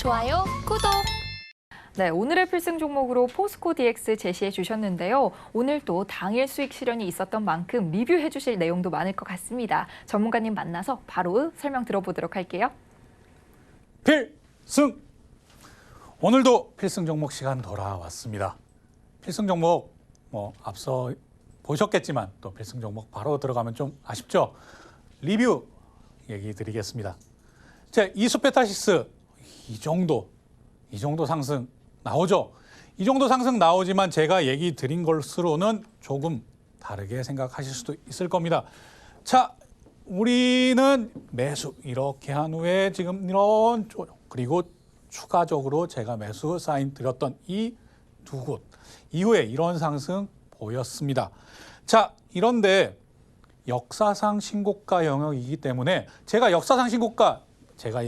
좋아요, 구독! 네, 오늘의 필승 종목으로 포스코 DX 제시해 주셨는데요. 오늘 또 당일 수익 실현이 있었던 만큼 리뷰해 주실 내용도 많을 것 같습니다. 전문가님 만나서 바로 설명 들어보도록 할게요. 필승! 오늘도 필승 종목 시간 돌아왔습니다. 필승 종목 앞서 보셨겠지만 또 필승 종목 바로 들어가면 좀 아쉽죠? 리뷰 얘기 드리겠습니다. 이수페타시스 이 정도 상승 나오죠. 이 정도 상승 나오지만 제가 얘기 드린 것으로는 조금 다르게 생각하실 수도 있을 겁니다. 자, 우리는 매수 이렇게 한 후에 지금 이런 그리고 추가적으로 제가 매수 사인 드렸던 이 두 곳 이후에 이런 상승 보였습니다. 자, 이런데 역사상 신고가 영역이기 때문에 제가 역사상 신고가 제가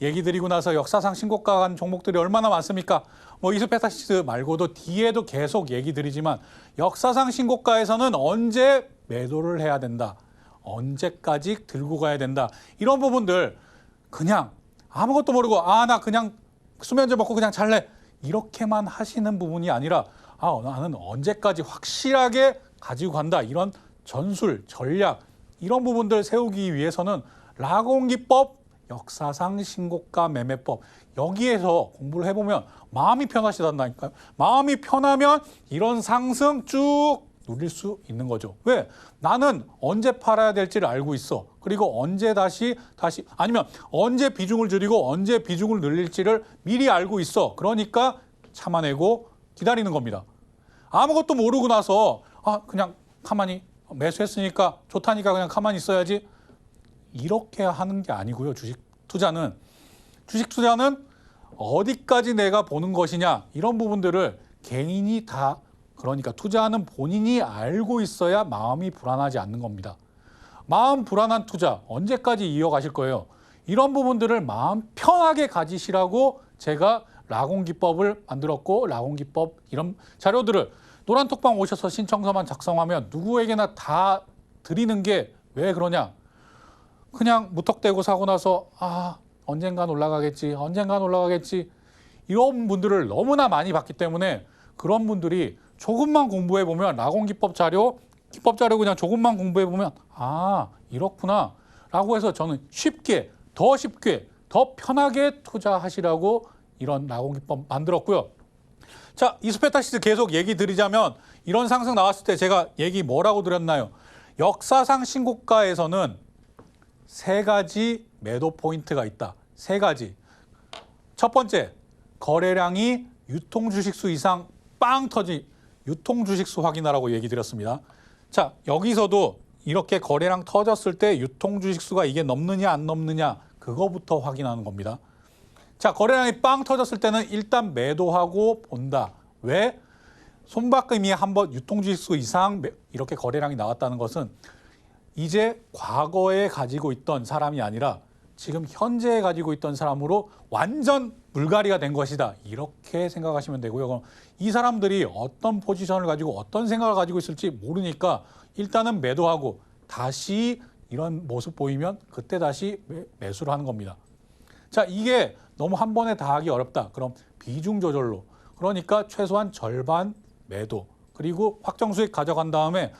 얘기 드리고 나서 역사상 신고가 간 종목들이 얼마나 많습니까? 이수페타시스 말고도 뒤에도 계속 얘기 드리지만 역사상 신고가에서는 언제 매도를 해야 된다. 언제까지 들고 가야 된다. 이런 부분들 그냥 아무것도 모르고 나 그냥 수면제 먹고 그냥 잘래. 이렇게만 하시는 부분이 아니라 나는 언제까지 확실하게 가지고 간다. 이런 전술, 전략 이런 부분들 세우기 위해서는 라공기법, 역사상 신고가 매매법 여기에서 공부를 해보면 마음이 편하시단다니까요. 마음이 편하면 이런 상승 쭉 누릴 수 있는 거죠. 왜? 나는 언제 팔아야 될지를 알고 있어. 그리고 언제 다시 아니면 언제 비중을 줄이고 언제 비중을 늘릴지를 미리 알고 있어. 그러니까 참아내고 기다리는 겁니다. 아무것도 모르고 나서 그냥 가만히 매수했으니까 좋다니까 그냥 가만히 있어야지. 이렇게 하는 게 아니고요. 주식 투자는 어디까지 내가 보는 것이냐 이런 부분들을 개인이 다 그러니까 투자하는 본인이 알고 있어야 마음이 불안하지 않는 겁니다. 마음 불안한 투자 언제까지 이어가실 거예요? 이런 부분들을 마음 편하게 가지시라고 제가 라공기법을 만들었고 라공기법 이런 자료들을 노란톡방 오셔서 신청서만 작성하면 누구에게나 다 드리는 게 왜 그러냐? 그냥 무턱대고 사고 나서 언젠간 올라가겠지 이런 분들을 너무나 많이 봤기 때문에 그런 분들이 조금만 공부해 보면 라공기법 자료 기법 자료 그냥 조금만 공부해 보면 이렇구나 라고 해서 저는 더 편하게 투자하시라고 이런 라공기법 만들었고요. 자, 이수페타시스 계속 얘기 드리자면 이런 상승 나왔을 때 제가 얘기 뭐라고 드렸나요? 역사상 신고가에서는 세 가지 매도 포인트가 있다. 세 가지. 첫 번째, 거래량이 유통주식수 이상 빵 터지 유통주식수 확인하라고 얘기 드렸습니다. 자, 여기서도 이렇게 거래량 터졌을 때 유통주식수가 이게 넘느냐 안 넘느냐 그거부터 확인하는 겁니다. 자, 거래량이 빵 터졌을 때는 일단 매도하고 본다. 왜? 손바꿈이 한번 유통주식수 이상 이렇게 거래량이 나왔다는 것은 이제 과거에 가지고 있던 사람이 아니라 지금 현재에 가지고 있던 사람으로 완전 물갈이가 된 것이다. 이렇게 생각하시면 되고요. 그럼 이 사람들이 어떤 포지션을 가지고 어떤 생각을 가지고 있을지 모르니까 일단은 매도하고 다시 이런 모습 보이면 그때 다시 매수를 하는 겁니다. 자, 이게 너무 한 번에 다 하기 어렵다. 그럼 비중 조절로. 그러니까 최소한 절반 매도. 그리고 확정 수익 가져간 다음에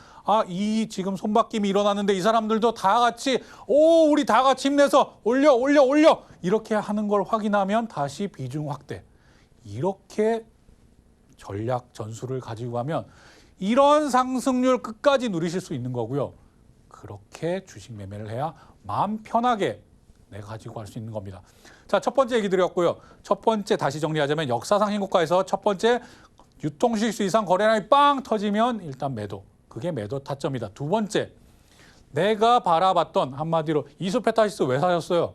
이 지금 손바뀜이 일어나는데 이 사람들도 다 같이 우리 다 같이 힘내서 올려 이렇게 하는 걸 확인하면 다시 비중 확대. 이렇게 전략 전술을 가지고 가면 이런 상승률 끝까지 누리실 수 있는 거고요. 그렇게 주식 매매를 해야 마음 편하게 내가 가지고 갈 수 있는 겁니다. 자, 첫 번째 얘기 드렸고요. 첫 번째 다시 정리하자면 역사상 신고가에서 첫 번째 유통주식수 이상 거래량이 빵 터지면 일단 매도. 그게 매도 타점이다. 두 번째, 내가 바라봤던 한마디로 이수페타시스 왜 사셨어요?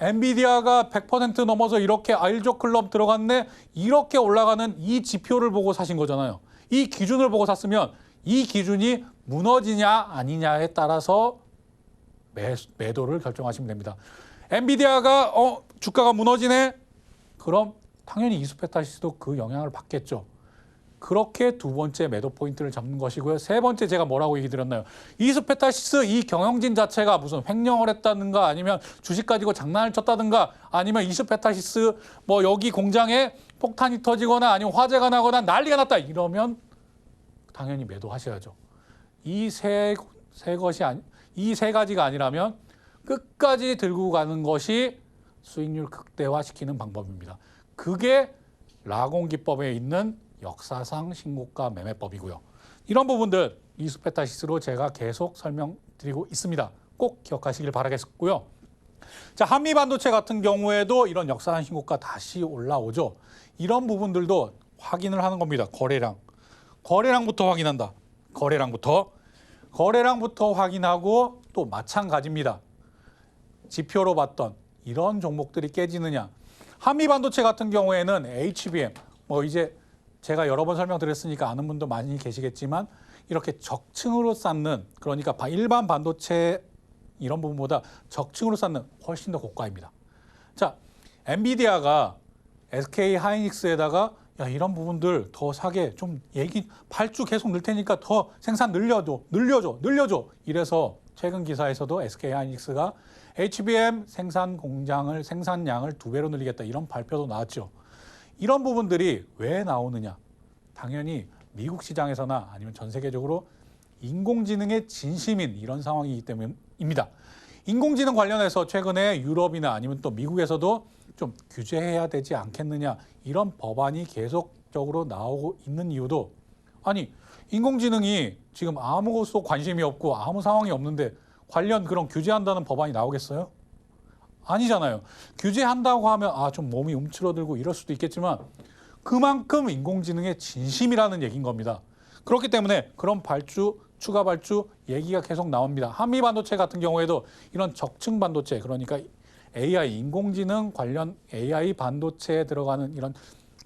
엔비디아가 100% 넘어서 이렇게 알조 클럽 들어갔네. 이렇게 올라가는 이 지표를 보고 사신 거잖아요. 이 기준을 보고 샀으면 이 기준이 무너지냐 아니냐에 따라서 매도를 결정하시면 됩니다. 엔비디아가 주가가 무너지네. 그럼 당연히 이수페타시스도 그 영향을 받겠죠. 그렇게 두 번째 매도 포인트를 잡는 것이고요. 세 번째 제가 뭐라고 얘기 드렸나요? 이스페타시스 이 경영진 자체가 무슨 횡령을 했다든가 아니면 주식 가지고 장난을 쳤다든가 아니면 이스페타시스 뭐 여기 공장에 폭탄이 터지거나 아니면 화재가 나거나 난리가 났다 이러면 당연히 매도하셔야죠. 이 세 가지가 아니라면 끝까지 들고 가는 것이 수익률 극대화시키는 방법입니다. 그게 라공 기법에 있는 역사상 신고가 매매법이고요. 이런 부분들 이스페타시스로 제가 계속 설명드리고 있습니다. 꼭 기억하시길 바라겠고요. 자, 한미 반도체 같은 경우에도 이런 역사상 신고가 다시 올라오죠. 이런 부분들도 확인을 하는 겁니다. 거래량부터 확인한다. 거래량부터 확인하고 또 마찬가지입니다. 지표로 봤던 이런 종목들이 깨지느냐. 한미 반도체 같은 경우에는 HBM 뭐 이제 제가 여러 번 설명드렸으니까 아는 분도 많이 계시겠지만 이렇게 적층으로 쌓는 그러니까 일반 반도체 이런 부분보다 적층으로 쌓는 훨씬 더 고가입니다. 자, 엔비디아가 SK 하이닉스에다가 야, 이런 부분들 더 사게 좀 발주 계속 늘 테니까 더 생산 늘려줘. 이래서 최근 기사에서도 SK 하이닉스가 HBM 생산량을 2배로 늘리겠다 이런 발표도 나왔죠. 이런 부분들이 왜 나오느냐? 당연히 미국 시장에서나 아니면 전 세계적으로 인공지능의 진심인 이런 상황이기 때문입니다. 인공지능 관련해서 최근에 유럽이나 아니면 또 미국에서도 좀 규제해야 되지 않겠느냐 이런 법안이 계속적으로 나오고 있는 이유도 아니 인공지능이 지금 아무것도 관심이 없고 아무 상황이 없는데 관련 그런 규제한다는 법안이 나오겠어요? 아니잖아요. 규제한다고 하면 좀 몸이 움츠러들고 이럴 수도 있겠지만 그만큼 인공지능의 진심이라는 얘기인 겁니다. 그렇기 때문에 그런 추가 발주 얘기가 계속 나옵니다. 한미 반도체 같은 경우에도 이런 적층 반도체 그러니까 AI 인공지능 관련 AI 반도체에 들어가는 이런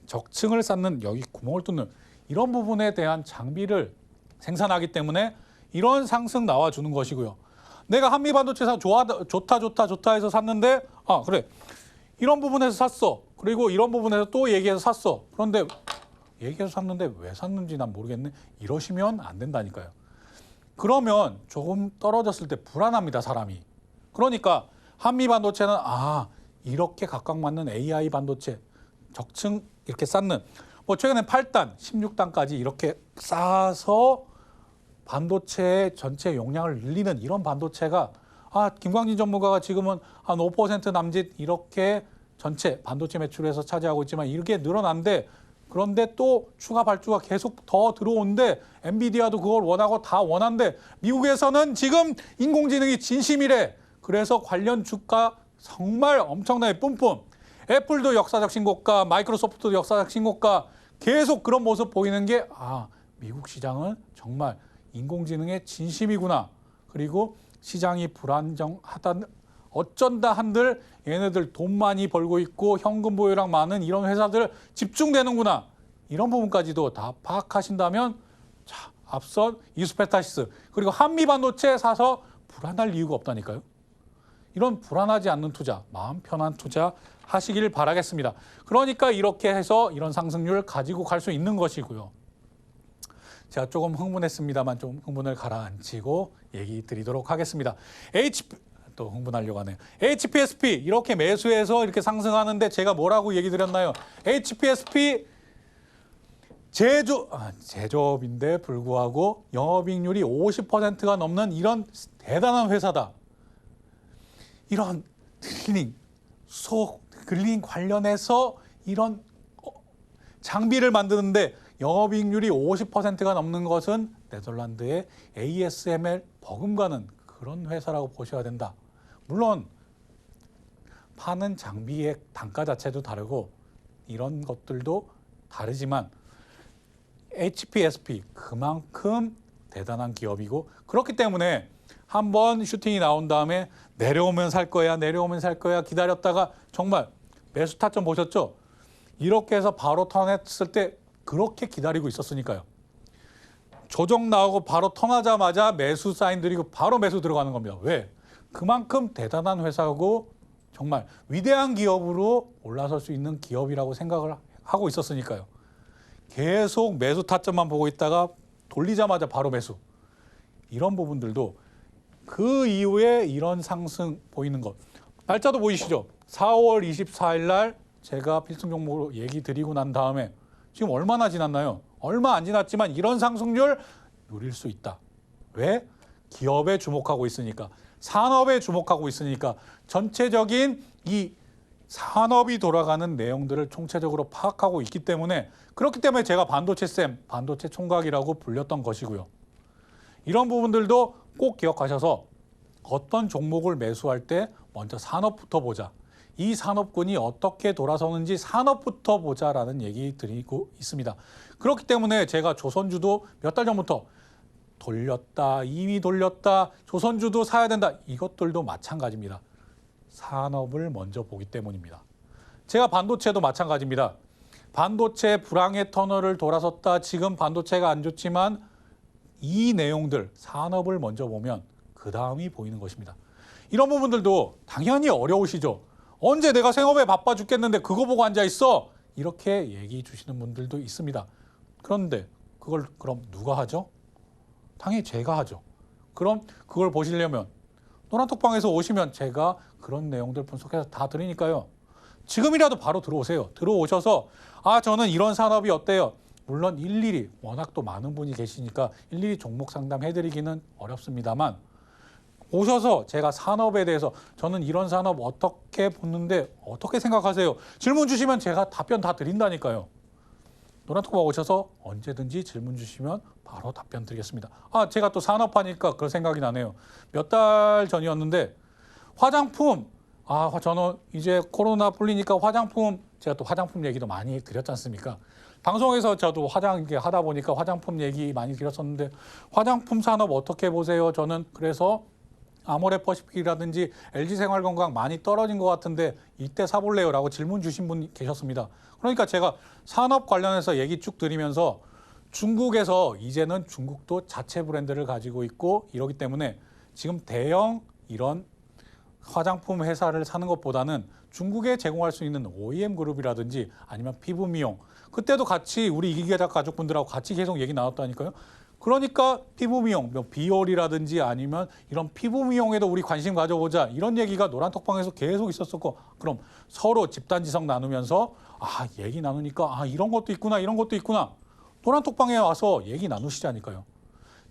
적층을 쌓는 여기 구멍을 뚫는 이런 부분에 대한 장비를 생산하기 때문에 이런 상승 나와주는 것이고요. 내가 한미 반도체사 좋다 해서 샀는데 그래 이런 부분에서 샀어. 그리고 이런 부분에서 또 얘기해서 샀어. 그런데 얘기해서 샀는데 왜 샀는지 난 모르겠네. 이러시면 안 된다니까요. 그러면 조금 떨어졌을 때 불안합니다, 사람이. 그러니까 한미 반도체는 이렇게 각각 맞는 AI 반도체 적층 이렇게 쌓는 뭐 최근에 8단, 16단까지 이렇게 쌓아서 반도체의 전체 용량을 늘리는 이런 반도체가 김광진 전문가가 지금은 한 5% 남짓 이렇게 전체 반도체 매출에서 차지하고 있지만 이렇게 늘어난데 그런데 또 추가 발주가 계속 더 들어오는데 엔비디아도 그걸 원하고 다 원한데 미국에서는 지금 인공지능이 진심이래. 그래서 관련 주가 정말 엄청나게 뿜뿜. 애플도 역사적 신고가, 마이크로소프트도 역사적 신고가 계속 그런 모습 보이는 게 미국 시장은 정말 인공지능의 진심이구나. 그리고 시장이 불안정하다 어쩐다 한들 얘네들 돈 많이 벌고 있고 현금 보유량 많은 이런 회사들 집중되는구나. 이런 부분까지도 다 파악하신다면 앞선 이스페타시스 그리고 한미 반도체 사서 불안할 이유가 없다니까요. 이런 불안하지 않는 투자, 마음 편한 투자 하시길 바라겠습니다. 그러니까 이렇게 해서 이런 상승률을 가지고 갈 수 있는 것이고요. 제가 조금 흥분했습니다만 좀 흥분을 가라앉히고 얘기 드리도록 하겠습니다. 또 흥분하려고 하네요. HPSP 이렇게 매수해서 이렇게 상승하는데 제가 뭐라고 얘기 드렸나요? HPSP 제조업인데 불구하고 영업이익률이 50%가 넘는 이런 대단한 회사다. 이런 글린 관련해서 이런 장비를 만드는데 영업이익률이 50%가 넘는 것은 네덜란드의 ASML 버금가는 그런 회사라고 보셔야 된다. 물론 파는 장비의 단가 자체도 다르고 이런 것들도 다르지만 HPSP 그만큼 대단한 기업이고 그렇기 때문에 한번 슈팅이 나온 다음에 내려오면 살 거야 기다렸다가 정말 매수 타점 보셨죠? 이렇게 해서 바로 턴했을 때 그렇게 기다리고 있었으니까요. 조정 나오고 바로 턴하자마자 매수 사인 드리고 바로 매수 들어가는 겁니다. 왜? 그만큼 대단한 회사고 정말 위대한 기업으로 올라설 수 있는 기업이라고 생각을 하고 있었으니까요. 계속 매수 타점만 보고 있다가 돌리자마자 바로 매수. 이런 부분들도 그 이후에 이런 상승 보이는 것. 날짜도 보이시죠? 4월 24일 날 제가 필승 종목으로 얘기 드리고 난 다음에 지금 얼마나 지났나요? 얼마 안 지났지만 이런 상승률 누릴 수 있다. 왜? 기업에 주목하고 있으니까, 산업에 주목하고 있으니까, 전체적인 이 산업이 돌아가는 내용들을 총체적으로 파악하고 있기 때문에, 그렇기 때문에 제가 반도체 쌤, 반도체 총각이라고 불렸던 것이고요. 이런 부분들도 꼭 기억하셔서 어떤 종목을 매수할 때 먼저 산업부터 보자. 이 산업군이 어떻게 돌아서는지 산업부터 보자라는 얘기 드리고 있습니다. 그렇기 때문에 제가 조선주도 몇 달 전부터 돌렸다, 이미 돌렸다, 조선주도 사야 된다. 이것들도 마찬가지입니다. 산업을 먼저 보기 때문입니다. 제가 반도체도 마찬가지입니다. 반도체 불황의 터널을 돌아섰다. 지금 반도체가 안 좋지만 이 내용들, 산업을 먼저 보면 그 다음이 보이는 것입니다. 이런 부분들도 당연히 어려우시죠. 언제 내가 생업에 바빠 죽겠는데 그거 보고 앉아 있어? 이렇게 얘기해 주시는 분들도 있습니다. 그런데 그걸 그럼 누가 하죠? 당연히 제가 하죠. 그럼 그걸 보시려면 노란톡방에서 오시면 제가 그런 내용들 분석해서 다 드리니까요. 지금이라도 바로 들어오세요. 들어오셔서 저는 이런 산업이 어때요? 물론 일일이 워낙 또 많은 분이 계시니까 일일이 종목 상담해드리기는 어렵습니다만 오셔서 제가 산업에 대해서 저는 이런 산업 어떻게 보는데 어떻게 생각하세요? 질문 주시면 제가 답변 다 드린다니까요. 노란톡방 오셔서 언제든지 질문 주시면 바로 답변 드리겠습니다. 제가 또 산업하니까 그런 생각이 나네요. 몇 달 전이었는데 화장품, 저는 이제 코로나 풀리니까 화장품, 제가 또 화장품 얘기도 많이 드렸지 않습니까? 방송에서 저도 하다 보니까 화장품 얘기 많이 드렸었는데 화장품 산업 어떻게 보세요? 저는 그래서 아모레퍼시픽이라든지 LG생활건강 많이 떨어진 것 같은데 이때 사볼래요? 라고 질문 주신 분 계셨습니다. 그러니까 제가 산업 관련해서 얘기 쭉 드리면서 중국에서 이제는 중국도 자체 브랜드를 가지고 있고 이러기 때문에 지금 대형 이런 화장품 회사를 사는 것보다는 중국에 제공할 수 있는 OEM 그룹이라든지 아니면 피부 미용, 그때도 같이 우리 이기자 가족분들하고 같이 계속 얘기 나눴다니까요. 그러니까 피부 미용, 비올이라든지 아니면 이런 피부 미용에도 우리 관심 가져보자, 이런 얘기가 노란톡방에서 계속 있었었고, 그럼 서로 집단지성 나누면서 얘기 나누니까 이런 것도 있구나, 이런 것도 있구나. 노란톡방에 와서 얘기 나누시자니까요.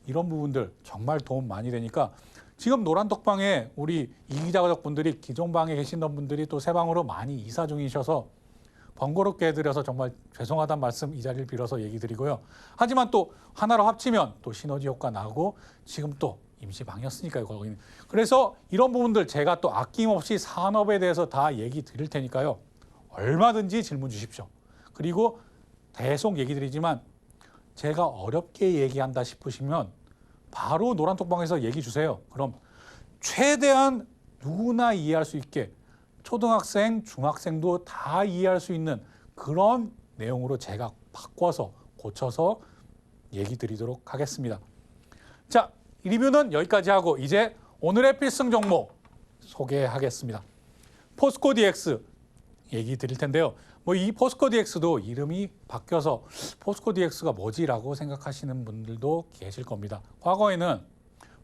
이런 부분들 정말 도움 많이 되니까 지금 노란톡방에 우리 이기자 가족분들이 기존 방에 계시던 분들이 또 새 방으로 많이 이사 중이셔서 번거롭게 해드려서 정말 죄송하다는 말씀 이 자리를 빌어서 얘기 드리고요. 하지만 또 하나로 합치면 또 시너지 효과 나고 지금 또 임시방이었으니까요. 거기는. 그래서 이런 부분들 제가 또 아낌없이 산업에 대해서 다 얘기 드릴 테니까요. 얼마든지 질문 주십시오. 그리고 계속 얘기 드리지만 제가 어렵게 얘기한다 싶으시면 바로 노란톡방에서 얘기 주세요. 그럼 최대한 누구나 이해할 수 있게 초등학생, 중학생도 다 이해할 수 있는 그런 내용으로 제가 바꿔서 고쳐서 얘기 드리도록 하겠습니다. 자, 이 리뷰는 여기까지 하고 이제 오늘의 필승 종목 소개하겠습니다. 포스코 DX 얘기 드릴 텐데요. 이 포스코 DX도 이름이 바뀌어서 포스코 DX가 뭐지라고 생각하시는 분들도 계실 겁니다. 과거에는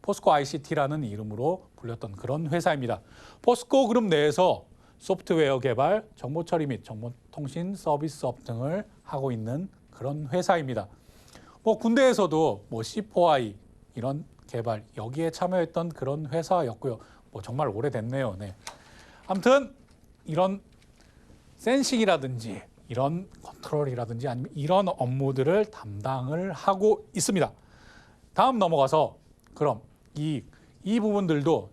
포스코 ICT라는 이름으로 불렸던 그런 회사입니다. 포스코 그룹 내에서 소프트웨어 개발, 정보 처리 및 정보통신 서비스업 등을 하고 있는 그런 회사입니다. 군대에서도 C4I 이런 개발 여기에 참여했던 그런 회사였고요. 정말 오래됐네요. 네. 아무튼 이런 센싱이라든지 이런 컨트롤이라든지 아니면 이런 업무들을 담당을 하고 있습니다. 다음 넘어가서 그럼 이 부분들도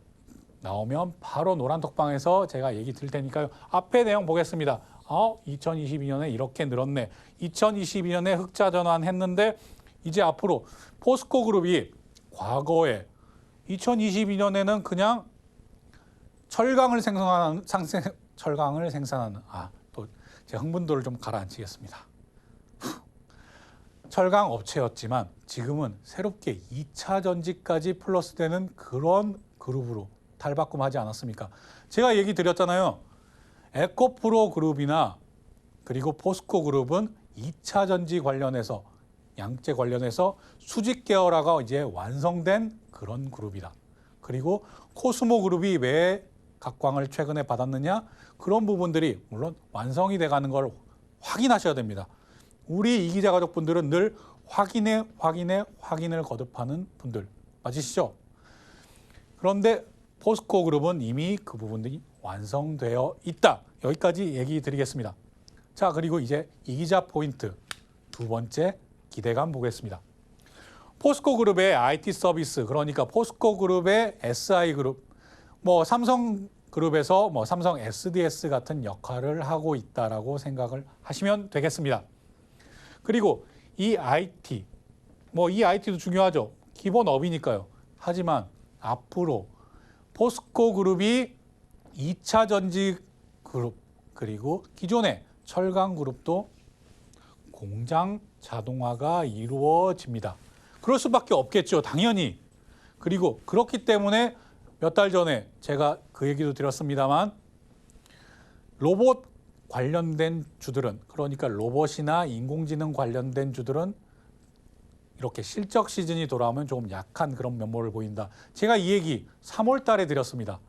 나오면 바로 노란톡방에서 제가 얘기 드릴 테니까요. 앞에 내용 보겠습니다. 2022년에 이렇게 늘었네. 2022년에 흑자 전환했는데 이제 앞으로 포스코 그룹이 과거에 2022년에는 그냥 철강을 생산하는 또 제 흥분도를 좀 가라앉히겠습니다. 철강 업체였지만 지금은 새롭게 2차 전지까지 플러스되는 그런 그룹으로 탈바꿈하지 않았습니까? 제가 얘기 드렸잖아요. 에코프로 그룹이나 그리고 포스코 그룹은 2차 전지 관련해서 양재 관련해서 수직 계열화가 이제 완성된 그런 그룹이다. 그리고 코스모 그룹이 왜 각광을 최근에 받았느냐? 그런 부분들이 물론 완성이 돼가는 걸 확인하셔야 됩니다. 우리 이기자 가족분들은 늘 확인을 거듭하는 분들 맞으시죠? 그런데 포스코 그룹은 이미 그 부분들이 완성되어 있다. 여기까지 얘기 드리겠습니다. 자, 그리고 이제 이기자 포인트 두 번째 기대감 보겠습니다. 포스코 그룹의 IT 서비스, 그러니까 포스코 그룹의 SI 그룹, 삼성 그룹에서 삼성 SDS 같은 역할을 하고 있다라고 생각을 하시면 되겠습니다. 그리고 이 IT, 이 IT도 중요하죠. 기본업이니까요. 하지만 앞으로 포스코 그룹이 2차 전지 그룹, 그리고 기존의 철강 그룹도 공장 자동화가 이루어집니다. 그럴 수밖에 없겠죠, 당연히. 그리고 그렇기 때문에 몇 달 전에 제가 그 얘기도 드렸습니다만 로봇 관련된 주들은, 그러니까 로봇이나 인공지능 관련된 주들은 이렇게 실적 시즌이 돌아오면 조금 약한 그런 면모를 보인다. 제가 이 얘기 3월 달에 드렸습니다.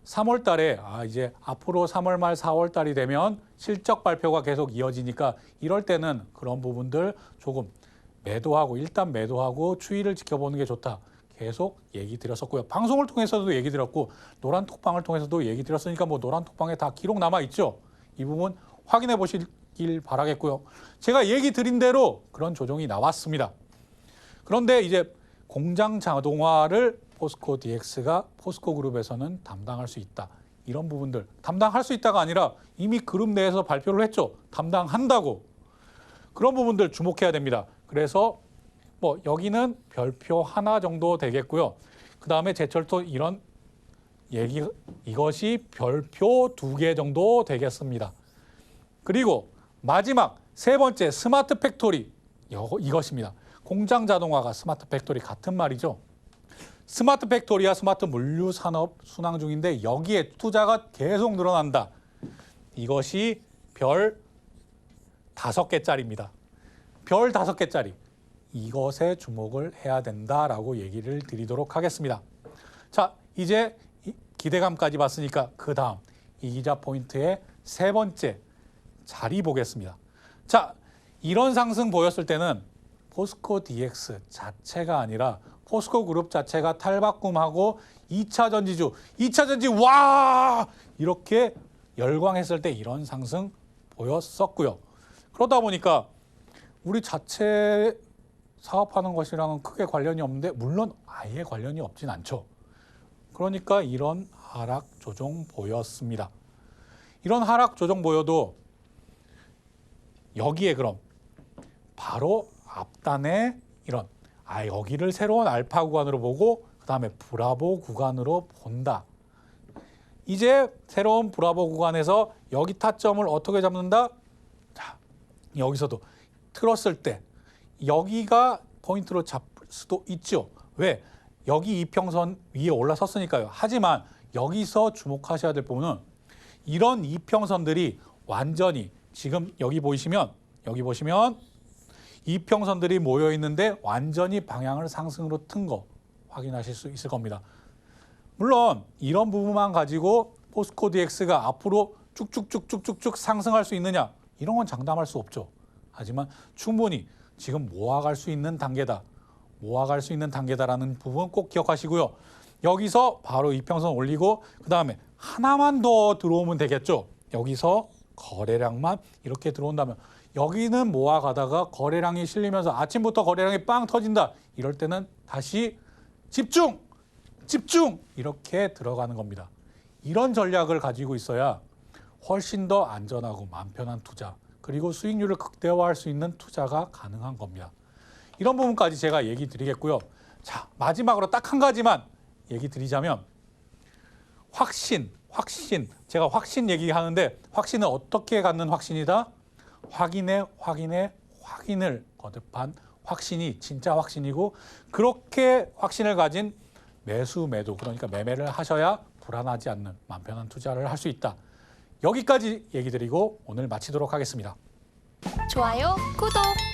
3월 달에 이제 앞으로 3월 말 4월 달이 되면 실적 발표가 계속 이어지니까 이럴 때는 그런 부분들 조금 일단 매도하고 추이를 지켜보는 게 좋다. 계속 얘기 드렸었고요. 방송을 통해서도 얘기 드렸고 노란톡방을 통해서도 얘기 드렸으니까 노란톡방에 다 기록 남아 있죠. 이 부분 확인해 보시길 바라겠고요. 제가 얘기 드린 대로 그런 조정이 나왔습니다. 그런데 이제 공장 자동화를 포스코 DX가 포스코 그룹에서는 담당할 수 있다. 이런 부분들 담당할 수 있다가 아니라 이미 그룹 내에서 발표를 했죠. 담당한다고. 그런 부분들 주목해야 됩니다. 그래서 여기는 별표 하나 정도 되겠고요. 그 다음에 제철도 이런 얘기, 이것이 별표 2개 정도 되겠습니다. 그리고 마지막 세 번째 스마트 팩토리, 이것입니다. 공장 자동화가 스마트 팩토리 같은 말이죠. 스마트 팩토리와 스마트 물류 산업 순항 중인데 여기에 투자가 계속 늘어난다. 이것이 별 5개짜리입니다. 별 5개짜리. 이것에 주목을 해야 된다라고 얘기를 드리도록 하겠습니다. 자, 이제 기대감까지 봤으니까 그 다음 이기자 포인트의 세 번째 자리 보겠습니다. 자, 이런 상승 보였을 때는 포스코 DX 자체가 아니라 포스코 그룹 자체가 탈바꿈하고 2차 전지주, 2차 전지 와! 이렇게 열광했을 때 이런 상승 보였었고요. 그러다 보니까 우리 자체 사업하는 것이랑은 크게 관련이 없는데 물론 아예 관련이 없진 않죠. 그러니까 이런 하락 조정 보였습니다. 이런 하락 조정 보여도 여기에 그럼 바로 앞단에 이런 여기를 새로운 알파 구간으로 보고 그 다음에 브라보 구간으로 본다. 이제 새로운 브라보 구간에서 여기 타점을 어떻게 잡는다? 자, 여기서도 틀었을 때 여기가 포인트로 잡을 수도 있죠. 왜? 여기 이평선 위에 올라섰으니까요. 하지만 여기서 주목하셔야 될 부분은 이런 이평선들이 완전히 지금 여기 보시면 이평선들이 모여 있는데 완전히 방향을 상승으로 튼 거 확인하실 수 있을 겁니다. 물론 이런 부분만 가지고 포스코 DX가 앞으로 쭉쭉쭉쭉쭉 상승할 수 있느냐? 이런 건 장담할 수 없죠. 하지만 충분히 지금 모아갈 수 있는 단계다라는 부분 꼭 기억하시고요. 여기서 바로 이평선 올리고 그 다음에 하나만 더 들어오면 되겠죠. 여기서 거래량만 이렇게 들어온다면 여기는 모아가다가 거래량이 실리면서 아침부터 거래량이 빵 터진다. 이럴 때는 다시 집중 이렇게 들어가는 겁니다. 이런 전략을 가지고 있어야 훨씬 더 안전하고 마음 편한 투자 그리고 수익률을 극대화할 수 있는 투자가 가능한 겁니다. 이런 부분까지 제가 얘기 드리겠고요. 자, 마지막으로 딱 한 가지만 얘기 드리자면 확신. 제가 확신 얘기하는데 확신은 어떻게 갖는 확신이다? 확인을 거듭한 확신이 진짜 확신이고 그렇게 확신을 가진 매도 그러니까 매매를 하셔야 불안하지 않는 마음 편한 투자를 할 수 있다. 여기까지 얘기 드리고 오늘 마치도록 하겠습니다. 좋아요, 구독.